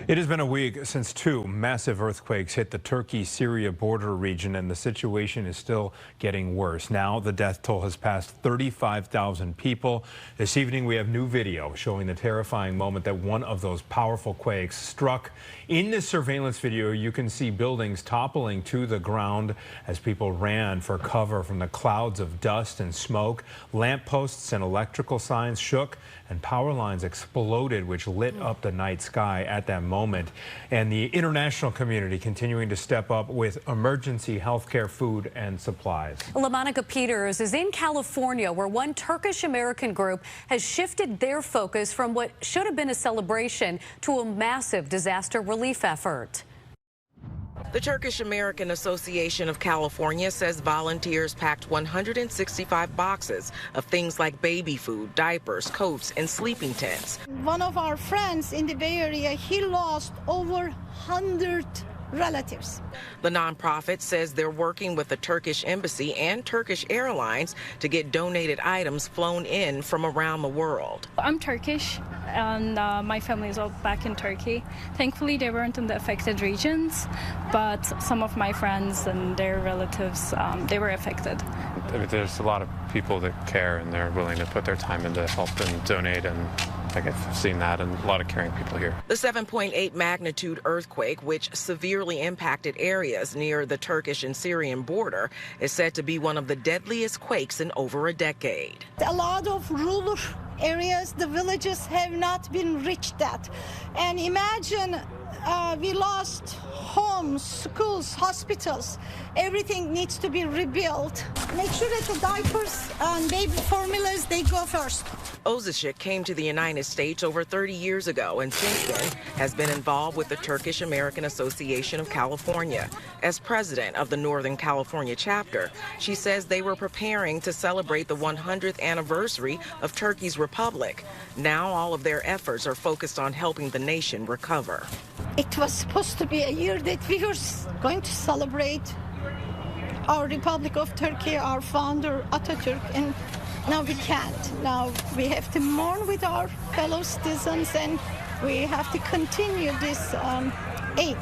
It has been a week since two massive earthquakes hit the Turkey-Syria border region, and the situation is still getting worse. Now the death toll has passed 35,000 people. This evening we have new video showing the terrifying moment that one of those powerful quakes struck. In this surveillance video, you can see buildings toppling to the ground as people ran for cover from the clouds of dust and smoke. Lampposts and electrical signs shook, and power lines exploded, which lit up the night sky at that moment. And the international community continuing to step up with emergency healthcare, food, and supplies. LaMonica Peters is in California, where one Turkish-American group has shifted their focus from what should have been a celebration to a massive disaster relief effort. The Turkish-American Association of California says volunteers packed 165 boxes of things like baby food, diapers, coats, and sleeping tents. One of our friends in the Bay Area, he lost over 100 relatives. The nonprofit says they're working with the Turkish embassy and Turkish Airlines to get donated items flown in from around the world. I'm Turkish, and my family is all back in Turkey. Thankfully, they weren't in the affected regions, but some of my friends and their relatives, they were affected. There's a lot of people that care, and they're willing to put their time in to help and donate, and I've seen that, and a lot of caring people here. The 7.8 magnitude earthquake, which severely impacted areas near the Turkish and Syrian border, is said to be one of the deadliest quakes in over a decade. A lot of rural areas, the villages have not been reached at. And imagine we lost homes, schools, hospitals. Everything needs to be rebuilt. Make sure that the diapers and baby formulas, they go first. Ozashik came to the United States over 30 years ago, and since then has been involved with the Turkish-American Association of California. As president of the Northern California chapter, she says they were preparing to celebrate the 100th anniversary of Turkey's republic. Now all of their efforts are focused on helping the nation recover. It was supposed to be a year that we were going to celebrate our Republic of Turkey, our founder Atatürk, and now we can't. Now we have to mourn with our fellow citizens, and we have to continue this aid.